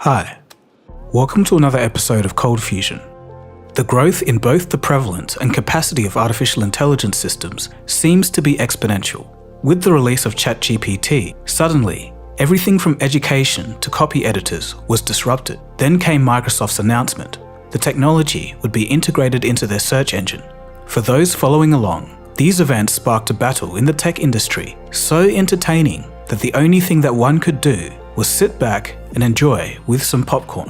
Hi, welcome to another episode of Cold Fusion. The growth in both the prevalence and capacity of artificial intelligence systems seems to be exponential. With the release of ChatGPT, suddenly, everything from education to copy editors was disrupted. Then came Microsoft's announcement. The technology would be integrated into their search engine. For those following along, these events sparked a battle in the tech industry so entertaining that the only thing that one could do was sit back and enjoy with some popcorn.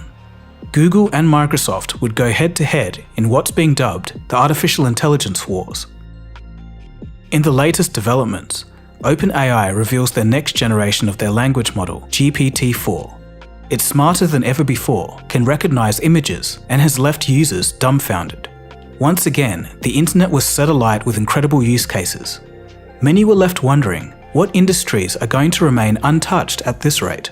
Google and Microsoft would go head-to-head in what's being dubbed the artificial intelligence wars. In the latest developments, OpenAI reveals their next generation of their language model, GPT-4. It's smarter than ever before, can recognize images, and has left users dumbfounded. Once again, the internet was set alight with incredible use cases. Many were left wondering, what industries are going to remain untouched at this rate?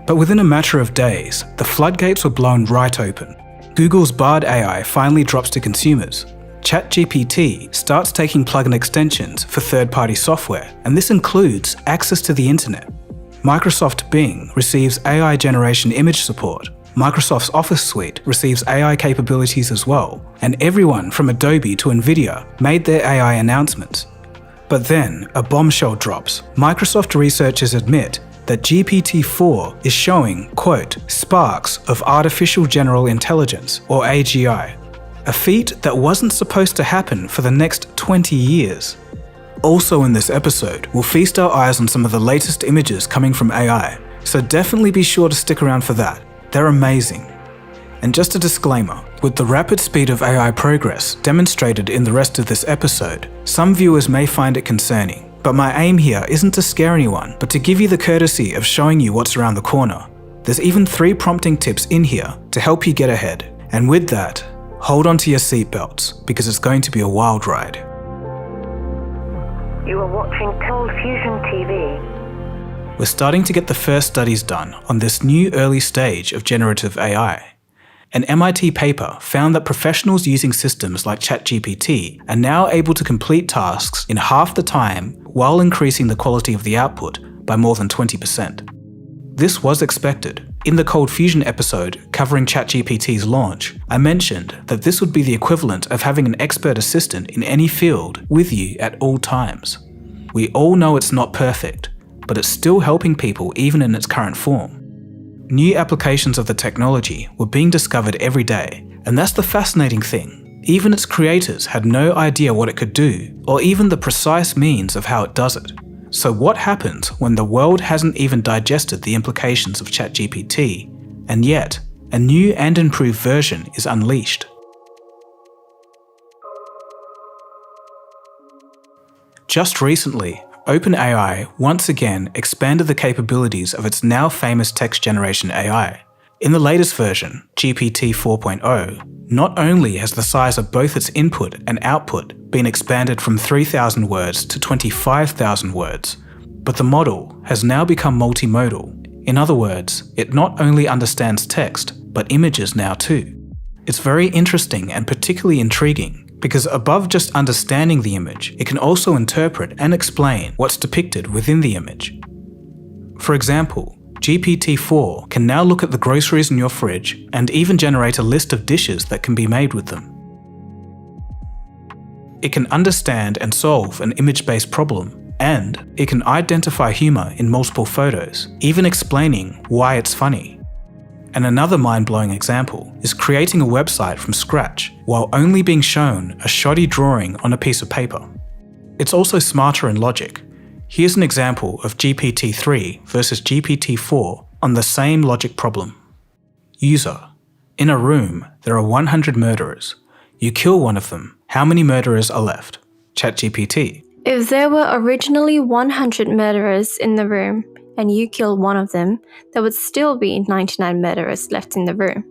But within a matter of days, the floodgates were blown right open. Google's Bard AI finally drops to consumers. ChatGPT starts taking plugin extensions for third-party software, and this includes access to the internet. Microsoft Bing receives AI generation image support. Microsoft's Office suite receives AI capabilities as well, and everyone from Adobe to Nvidia made their AI announcements. But then, a bombshell drops. Microsoft researchers admit that GPT-4 is showing, quote, sparks of artificial general intelligence, or AGI, a feat that wasn't supposed to happen for the next 20 years. Also in this episode, we'll feast our eyes on some of the latest images coming from AI, so definitely be sure to stick around for that. They're amazing. And just a disclaimer, with the rapid speed of AI progress demonstrated in the rest of this episode, some viewers may find it concerning, but my aim here isn't to scare anyone, but to give you the courtesy of showing you what's around the corner. There's even 3 prompting tips in here to help you get ahead. And with that, hold on to your seatbelts, because it's going to be a wild ride. You are watching Cold Fusion TV. We're starting to get the first studies done on this new early stage of generative AI. An MIT paper found that professionals using systems like ChatGPT are now able to complete tasks in half the time while increasing the quality of the output by more than 20%. This was expected. In the Cold Fusion episode covering ChatGPT's launch, I mentioned that this would be the equivalent of having an expert assistant in any field with you at all times. We all know it's not perfect, but it's still helping people even in its current form. New applications of the technology were being discovered every day, and that's the fascinating thing. Even its creators had no idea what it could do, or even the precise means of how it does it. So what happens when the world hasn't even digested the implications of ChatGPT, and yet a new and improved version is unleashed? Just recently, OpenAI once again expanded the capabilities of its now famous text generation AI. In the latest version, GPT 4.0, not only has the size of both its input and output been expanded from 3,000 words to 25,000 words, but the model has now become multimodal. In other words, it not only understands text, but images now too. It's very interesting and particularly intriguing, because above just understanding the image, it can also interpret and explain what's depicted within the image. For example, GPT-4 can now look at the groceries in your fridge and even generate a list of dishes that can be made with them. It can understand and solve an image-based problem, and it can identify humor in multiple photos, even explaining why it's funny. And another mind-blowing example is creating a website from scratch while only being shown a shoddy drawing on a piece of paper. It's also smarter in logic. Here's an example of GPT-3 versus GPT-4 on the same logic problem. User: in a room, there are 100 murderers. You kill one of them. How many murderers are left? ChatGPT: if there were originally 100 murderers in the room, and you kill one of them, there would still be 99 murderers left in the room.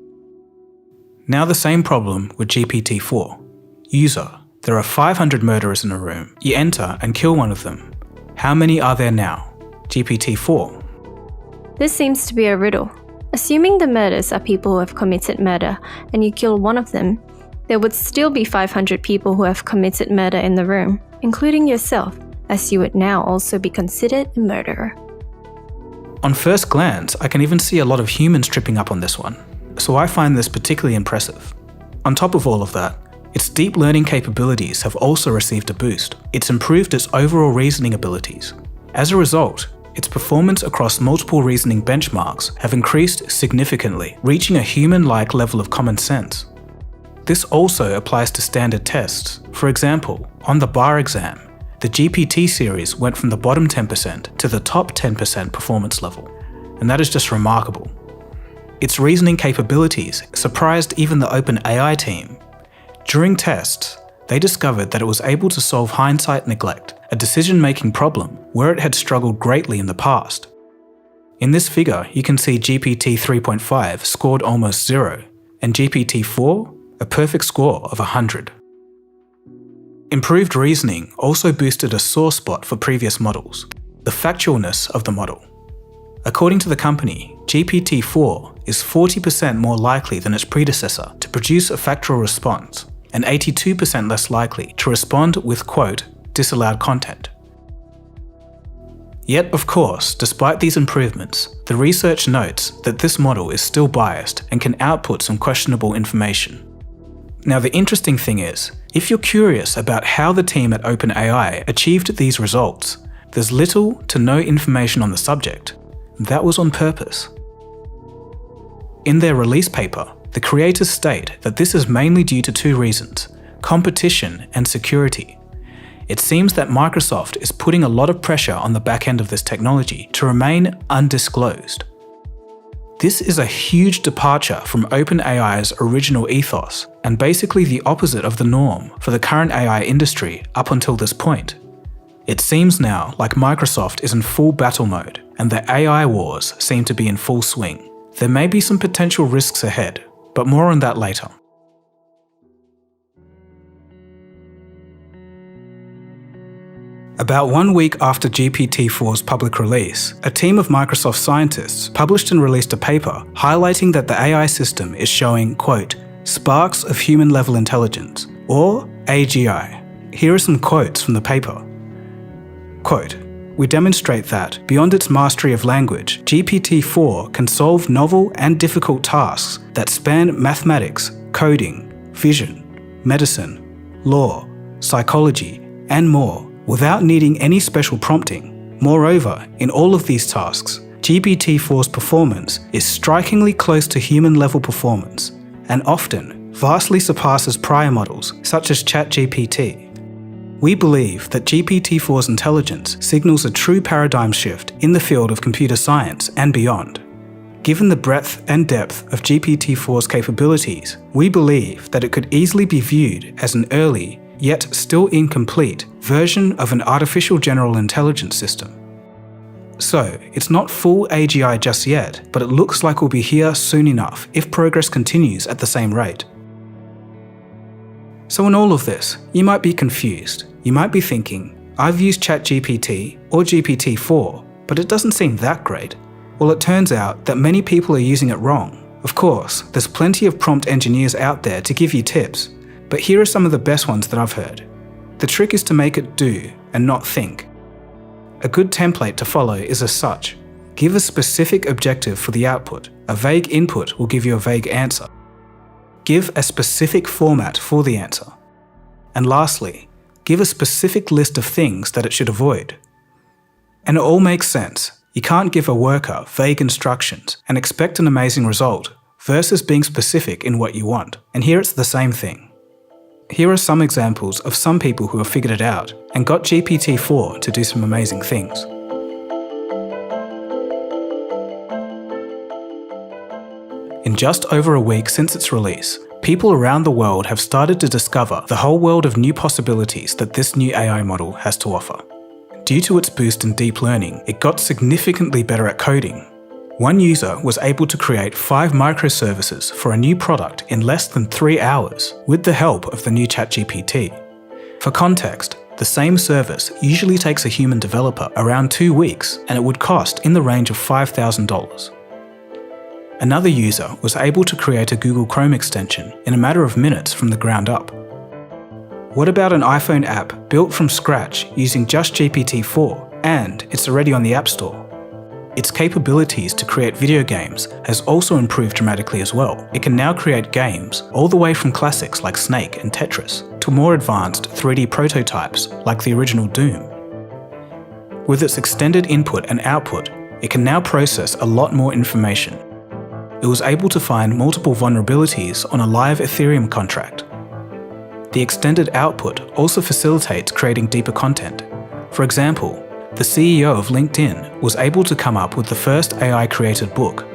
Now the same problem with GPT-4. User: there are 500 murderers in a room. You enter and kill one of them. How many are there now? GPT-4: this seems to be a riddle. Assuming the murders are people who have committed murder, and you kill one of them, there would still be 500 people who have committed murder in the room, including yourself, as you would now also be considered a murderer. On first glance, I can even see a lot of humans tripping up on this one, so I find this particularly impressive. On top of all of that, its deep learning capabilities have also received a boost. It's improved its overall reasoning abilities. As a result, its performance across multiple reasoning benchmarks have increased significantly, reaching a human-like level of common sense. This also applies to standard tests. For example, on the bar exam, the GPT series went from the bottom 10% to the top 10% performance level, and that is just remarkable. Its reasoning capabilities surprised even the OpenAI team. During tests, they discovered that it was able to solve hindsight neglect, a decision-making problem where it had struggled greatly in the past. In this figure, you can see GPT 3.5 scored almost 0, and GPT-4 a perfect score of 100. Improved reasoning also boosted a sore spot for previous models, the factualness of the model. According to the company, GPT-4 is 40% more likely than its predecessor to produce a factual response, and 82% less likely to respond with, quote, disallowed content. Yet, of course, despite these improvements, the research notes that this model is still biased and can output some questionable information. Now, the interesting thing is, if you're curious about how the team at OpenAI achieved these results, there's little to no information on the subject. That was on purpose. In their release paper, the creators state that this is mainly due to two reasons: competition and security. It seems that Microsoft is putting a lot of pressure on the back end of this technology to remain undisclosed. This is a huge departure from OpenAI's original ethos, and basically the opposite of the norm for the current AI industry up until this point. It seems now like Microsoft is in full battle mode, and the AI wars seem to be in full swing. There may be some potential risks ahead, but more on that later. About 1 week after GPT-4's public release, a team of Microsoft scientists published and released a paper highlighting that the AI system is showing, quote, sparks of human-level intelligence, or AGI. Here are some quotes from the paper. Quote, we demonstrate that, beyond its mastery of language, GPT-4 can solve novel and difficult tasks that span mathematics, coding, vision, medicine, law, psychology, and more, without needing any special prompting. Moreover, in all of these tasks, GPT-4's performance is strikingly close to human-level performance, and often vastly surpasses prior models such as ChatGPT. We believe that GPT-4's intelligence signals a true paradigm shift in the field of computer science and beyond. Given the breadth and depth of GPT-4's capabilities, we believe that it could easily be viewed as an early, yet still incomplete, version of an artificial general intelligence system. So, it's not full AGI just yet, but it looks like we'll be here soon enough if progress continues at the same rate. So in all of this, you might be confused. You might be thinking, I've used ChatGPT or GPT-4, but it doesn't seem that great. Well, it turns out that many people are using it wrong. Of course, there's plenty of prompt engineers out there to give you tips, but here are some of the best ones that I've heard. The trick is to make it do and not think. A good template to follow is as such. Give a specific objective for the output. A vague input will give you a vague answer. Give a specific format for the answer. And lastly, give a specific list of things that it should avoid. And it all makes sense. You can't give a worker vague instructions and expect an amazing result versus being specific in what you want. And here it's the same thing. Here are some examples of some people who have figured it out and got GPT-4 to do some amazing things. In just over a week since its release, people around the world have started to discover the whole world of new possibilities that this new AI model has to offer. Due to its boost in deep learning, it got significantly better at coding. One user was able to create 5 microservices for a new product in less than 3 hours with the help of the new ChatGPT. For context, the same service usually takes a human developer around 2 weeks, and it would cost in the range of $5,000. Another user was able to create a Google Chrome extension in a matter of minutes from the ground up. What about an iPhone app built from scratch using just GPT-4, and it's already on the App Store? Its capabilities to create video games has also improved dramatically as well. It can now create games all the way from classics like Snake and Tetris to more advanced 3D prototypes like the original Doom. With its extended input and output, it can now process a lot more information. It was able to find multiple vulnerabilities on a live Ethereum contract. The extended output also facilitates creating deeper content. For example, the CEO of LinkedIn was able to come up with the first AI-created book.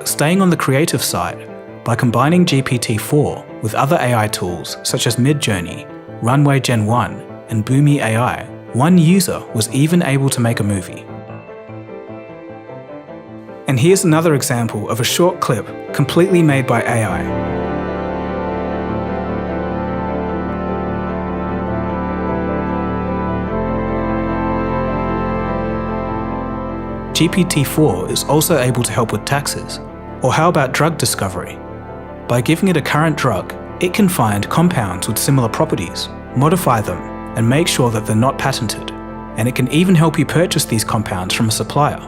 Staying on the creative side, by combining GPT-4 with other AI tools such as Midjourney, Runway Gen 1, and Boomi AI, one user was even able to make a movie. And here's another example of a short clip completely made by AI. GPT-4 is also able to help with taxes. Or how about drug discovery? By giving it a current drug, it can find compounds with similar properties, modify them, and make sure that they're not patented. And it can even help you purchase these compounds from a supplier.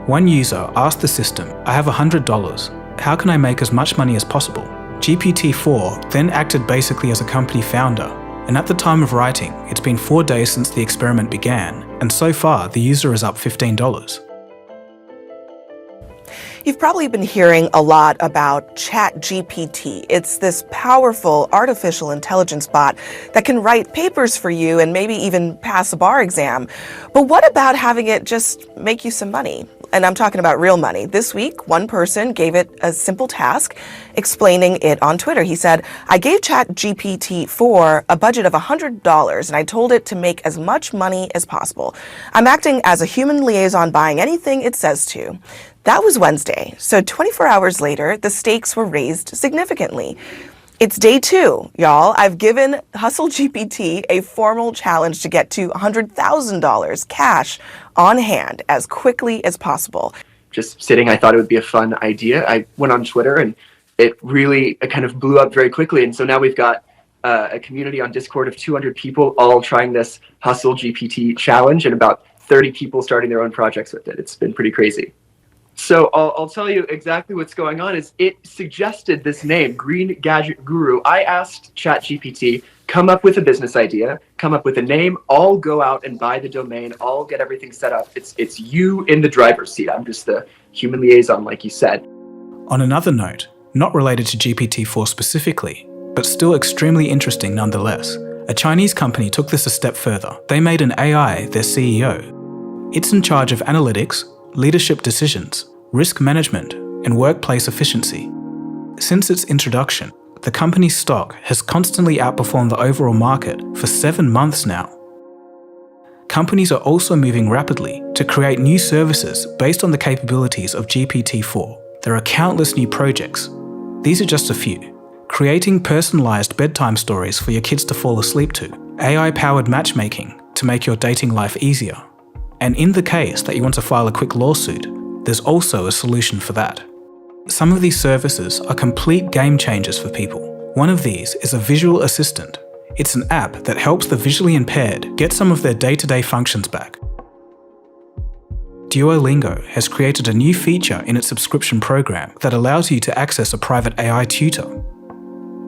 One user asked the system, "I have $100. How can I make as much money as possible?" GPT-4 then acted basically as a company founder. And at the time of writing, it's been 4 days since the experiment began, and so far the user is up $15. You've probably been hearing a lot about ChatGPT. It's this powerful artificial intelligence bot that can write papers for you and maybe even pass a bar exam. But what about having it just make you some money? And I'm talking about real money. This week, one person gave it a simple task, explaining it on Twitter. He said, "I gave ChatGPT-4 a budget of $100 and I told it to make as much money as possible. I'm acting as a human liaison buying anything it says to." That was Wednesday, so 24 hours later, the stakes were raised significantly. It's day 2, y'all. I've given Hustle GPT a formal challenge to get to $100,000 cash on hand as quickly as possible. Just sitting, I thought it would be a fun idea. I went on Twitter and it really kind of blew up very quickly. And so now we've got a community on Discord of 200 people all trying this Hustle GPT challenge and about 30 people starting their own projects with it. It's been pretty crazy. So I'll tell you exactly what's going on is it suggested this name, Green Gadget Guru. I asked ChatGPT, come up with a business idea, come up with a name, I'll go out and buy the domain, I'll get everything set up. It's you in the driver's seat. I'm just the human liaison, like you said. On another note, not related to GPT-4 specifically, but still extremely interesting nonetheless, a Chinese company took this a step further. They made an AI their CEO. It's in charge of analytics, leadership decisions, risk management, and workplace efficiency. Since its introduction, the company's stock has constantly outperformed the overall market for 7 months now. Companies are also moving rapidly to create new services based on the capabilities of GPT-4. There are countless new projects. These are just a few. Creating personalized bedtime stories for your kids to fall asleep to, AI-powered matchmaking to make your dating life easier. And in the case that you want to file a quick lawsuit, there's also a solution for that. Some of these services are complete game changers for people. One of these is a visual assistant. It's an app that helps the visually impaired get some of their day-to-day functions back. Duolingo has created a new feature in its subscription program that allows you to access a private AI tutor.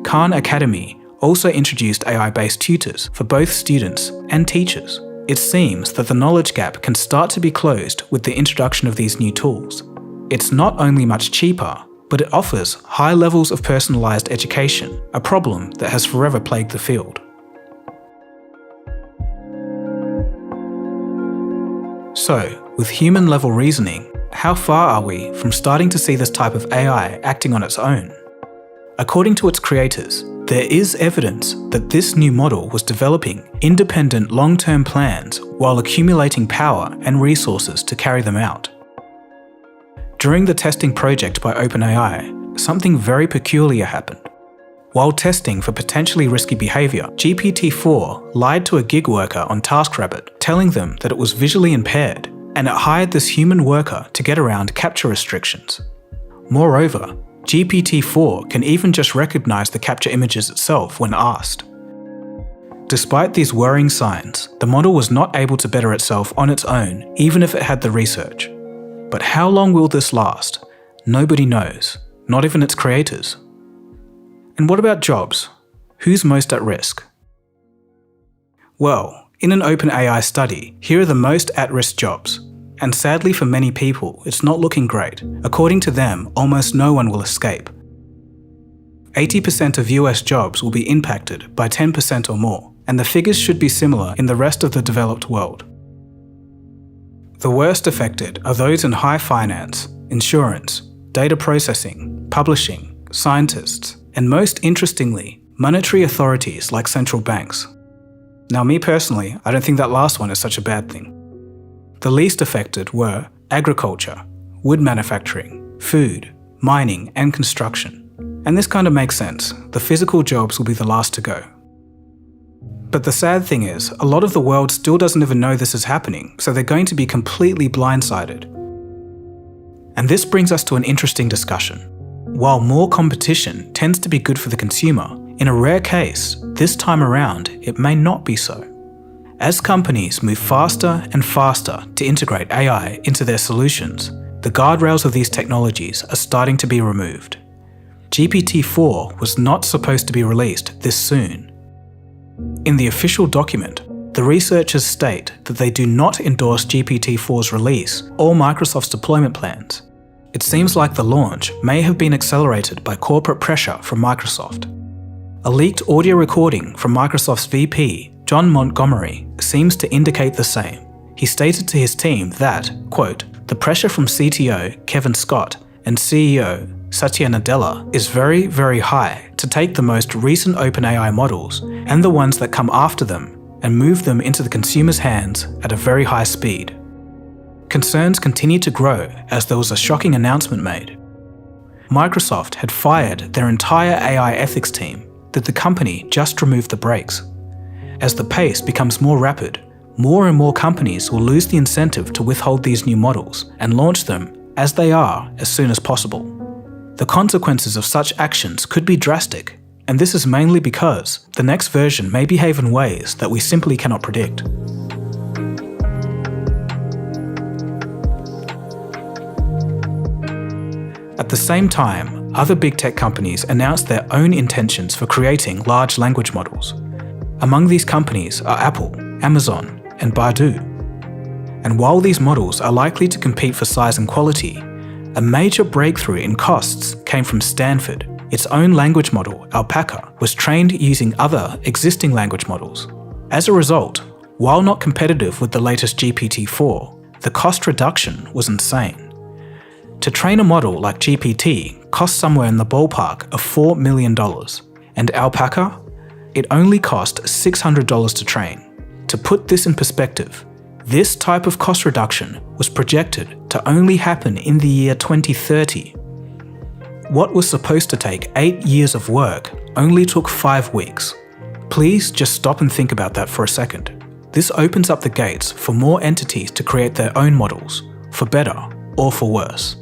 Khan Academy also introduced AI-based tutors for both students and teachers. It seems that the knowledge gap can start to be closed with the introduction of these new tools. It's not only much cheaper, but it offers high levels of personalized education, a problem that has forever plagued the field. So, with human-level reasoning, how far are we from starting to see this type of AI acting on its own? According to its creators, there is evidence that this new model was developing independent long-term plans while accumulating power and resources to carry them out. During the testing project by OpenAI, something very peculiar happened. While testing for potentially risky behavior, GPT-4 lied to a gig worker on TaskRabbit, telling them that it was visually impaired, and it hired this human worker to get around capture restrictions. Moreover, GPT-4 can even just recognize the capture images itself when asked. Despite these worrying signs, the model was not able to better itself on its own, even if it had the research. But how long will this last? Nobody knows, not even its creators. And what about jobs? Who's most at risk? Well, in an OpenAI study, here are the most at-risk jobs. And sadly for many people, it's not looking great. According to them, almost no one will escape. 80% of US jobs will be impacted by 10% or more, and the figures should be similar in the rest of the developed world. The worst affected are those in high finance, insurance, data processing, publishing, scientists, and most interestingly, monetary authorities like central banks. Now, me personally, I don't think that last one is such a bad thing. The least affected were agriculture, wood manufacturing, food, mining, and construction. And this kind of makes sense. The physical jobs will be the last to go. But the sad thing is, a lot of the world still doesn't even know this is happening, so they're going to be completely blindsided. And this brings us to an interesting discussion. While more competition tends to be good for the consumer, in a rare case, this time around, it may not be so. As companies move faster and faster to integrate AI into their solutions, the guardrails of these technologies are starting to be removed. GPT-4 was not supposed to be released this soon. In the official document, the researchers state that they do not endorse GPT-4's release or Microsoft's deployment plans. It seems like the launch may have been accelerated by corporate pressure from Microsoft. A leaked audio recording from Microsoft's VP, John Montgomery, seems to indicate the same. He stated to his team that, quote, "The pressure from CTO Kevin Scott and CEO Satya Nadella is very, very high to take the most recent OpenAI models and the ones that come after them and move them into the consumer's hands at a very high speed." Concerns continued to grow as there was a shocking announcement made. Microsoft had fired their entire AI ethics team, that the company just removed the brakes. As the pace becomes more rapid, more and more companies will lose the incentive to withhold these new models and launch them as they are as soon as possible. The consequences of such actions could be drastic, and this is mainly because the next version may behave in ways that we simply cannot predict. At the same time, other big tech companies announced their own intentions for creating large language models. Among these companies are Apple, Amazon, and Baidu. And while these models are likely to compete for size and quality, a major breakthrough in costs came from Stanford. Its own language model, Alpaca, was trained using other existing language models. As a result, while not competitive with the latest GPT-4, the cost reduction was insane. To train a model like GPT costs somewhere in the ballpark of $4 million, and Alpaca? It only cost $600 to train. To put this in perspective, this type of cost reduction was projected to only happen in the year 2030. What was supposed to take 8 years of work only took 5 weeks. Please just stop and think about that for a second. This opens up the gates for more entities to create their own models, for better or for worse.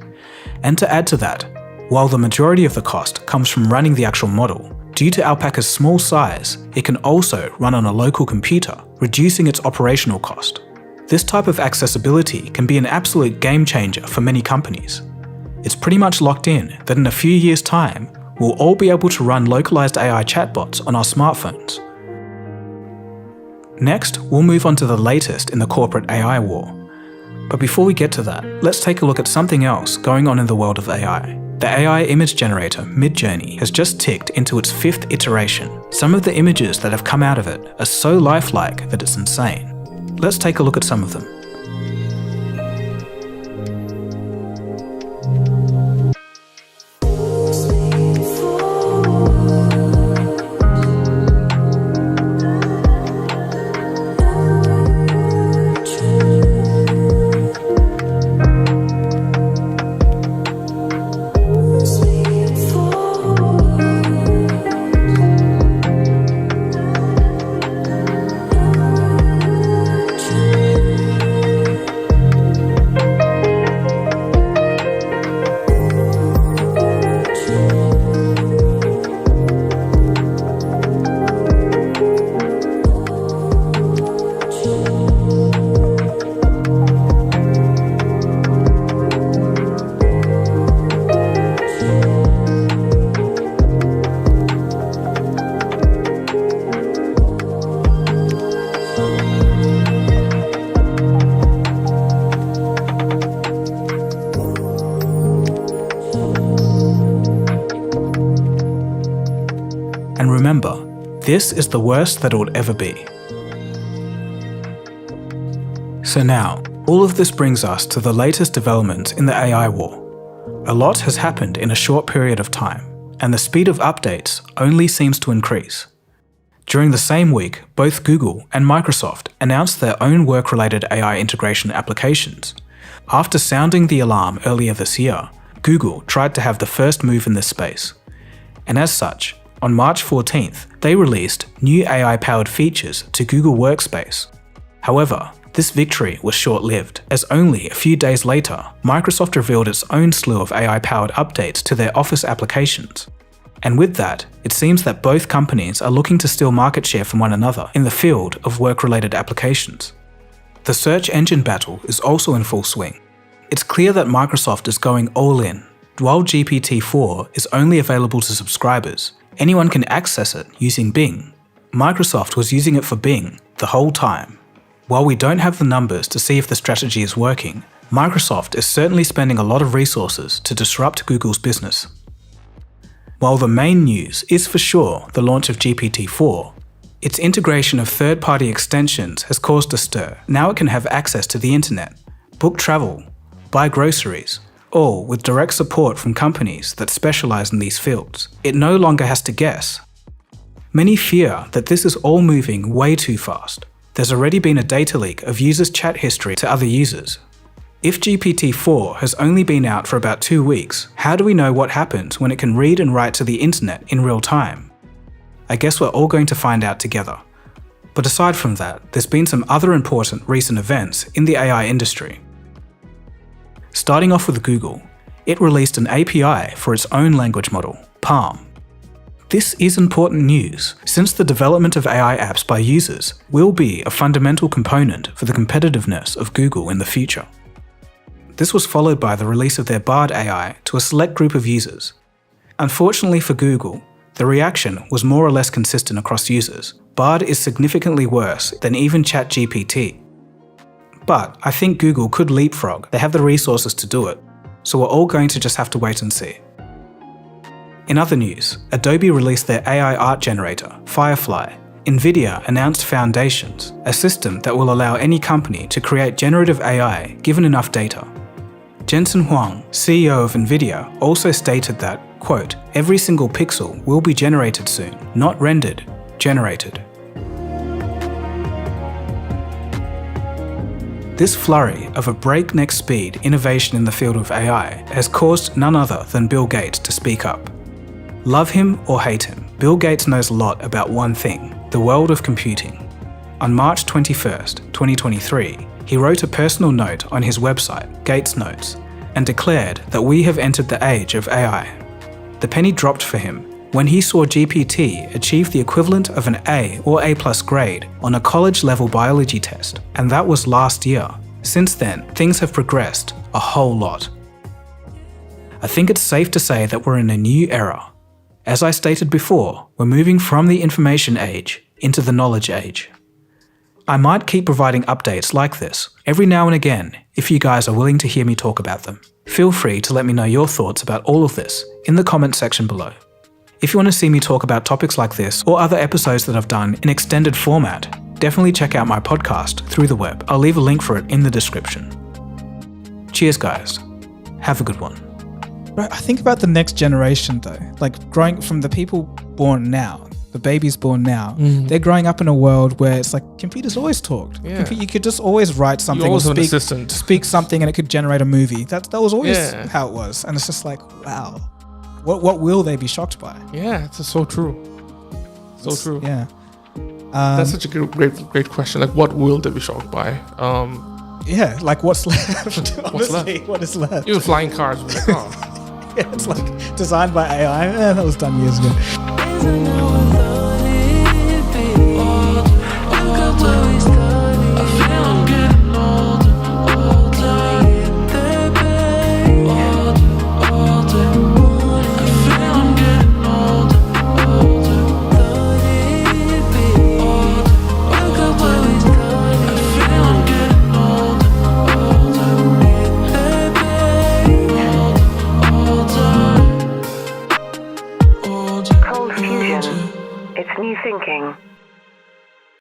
And to add to that, while the majority of the cost comes from running the actual model, due to Alpaca's small size, it can also run on a local computer, reducing its operational cost. This type of accessibility can be an absolute game changer for many companies. It's pretty much locked in that in a few years' time, we'll all be able to run localized AI chatbots on our smartphones. Next, we'll move on to the latest in the corporate AI war. But before we get to that, let's take a look at something else going on in the world of AI. The AI image generator, Midjourney, has just ticked into its 5th iteration. Some of the images that have come out of it are so lifelike that it's insane. Let's take a look at some of them. And remember, this is the worst that it would ever be. So now, all of this brings us to the latest developments in the AI war. A lot has happened in a short period of time, and the speed of updates only seems to increase. During the same week, both Google and Microsoft announced their own work-related AI integration applications. After sounding the alarm earlier this year, Google tried to have the first move in this space. And as such, on March 14th, they released new AI-powered features to Google Workspace. However, this victory was short-lived, as only a few days later, Microsoft revealed its own slew of AI-powered updates to their Office applications. And with that, it seems that both companies are looking to steal market share from one another in the field of work-related applications. The search engine battle is also in full swing. It's clear that Microsoft is going all in. While GPT-4 is only available to subscribers, anyone can access it using Bing. Microsoft was using it for Bing the whole time. While we don't have the numbers to see if the strategy is working, Microsoft is certainly spending a lot of resources to disrupt Google's business. While the main news is for sure the launch of GPT-4, its integration of third-party extensions has caused a stir. Now it can have access to the internet, book travel, buy groceries, all with direct support from companies that specialize in these fields. It no longer has to guess. Many fear that this is all moving way too fast. There's already been a data leak of users' chat history to other users. If GPT-4 has only been out for about 2 weeks, how do we know what happens when it can read and write to the internet in real time? I guess we're all going to find out together. But aside from that, there's been some other important recent events in the AI industry. Starting off with Google, it released an API for its own language model, Palm. This is important news, since the development of AI apps by users will be a fundamental component for the competitiveness of Google in the future. This was followed by the release of their Bard AI to a select group of users. Unfortunately for Google, the reaction was more or less consistent across users. Bard is significantly worse than even ChatGPT. But I think Google could leapfrog. They have the resources to do it, so we're all going to just have to wait and see. In other news, Adobe released their AI art generator, Firefly. NVIDIA announced Foundations, a system that will allow any company to create generative AI given enough data. Jensen Huang, CEO of NVIDIA, also stated that, quote, "Every single pixel will be generated soon, not rendered, generated." This flurry of a breakneck speed innovation in the field of AI has caused none other than Bill Gates to speak up. Love him or hate him, Bill Gates knows a lot about one thing, the world of computing. On March 21st, 2023, he wrote a personal note on his website, Gates Notes, and declared that we have entered the age of AI. The penny dropped for him when he saw GPT achieve the equivalent of an A or A+ grade on a college-level biology test, and that was last year. Since then, things have progressed a whole lot. I think it's safe to say that we're in a new era. As I stated before, we're moving from the information age into the knowledge age. I might keep providing updates like this every now and again if you guys are willing to hear me talk about them. Feel free to let me know your thoughts about all of this in the comment section below. If you want to see me talk about topics like this or other episodes that I've done in extended format, definitely check out my podcast through the web. I'll leave a link for it in the description. Cheers guys. Have a good one. I think about the next generation though, like growing from the people born now, the babies born now, they're growing up in a world where it's like computers always talked. Yeah. You could just always write something, You always or have an assistant. speak something and it could generate a movie. That was always how it was. And it's just like, wow, what will they be shocked by? Yeah, it's so true. So true. Yeah. That's such a great question. Like, what will they be shocked by? Yeah, like what's left? What's Honestly, left? what is left? Even flying cars. Like, oh. Yeah, it's like designed by AI. That was done years ago. Cold Fusion. new thinking.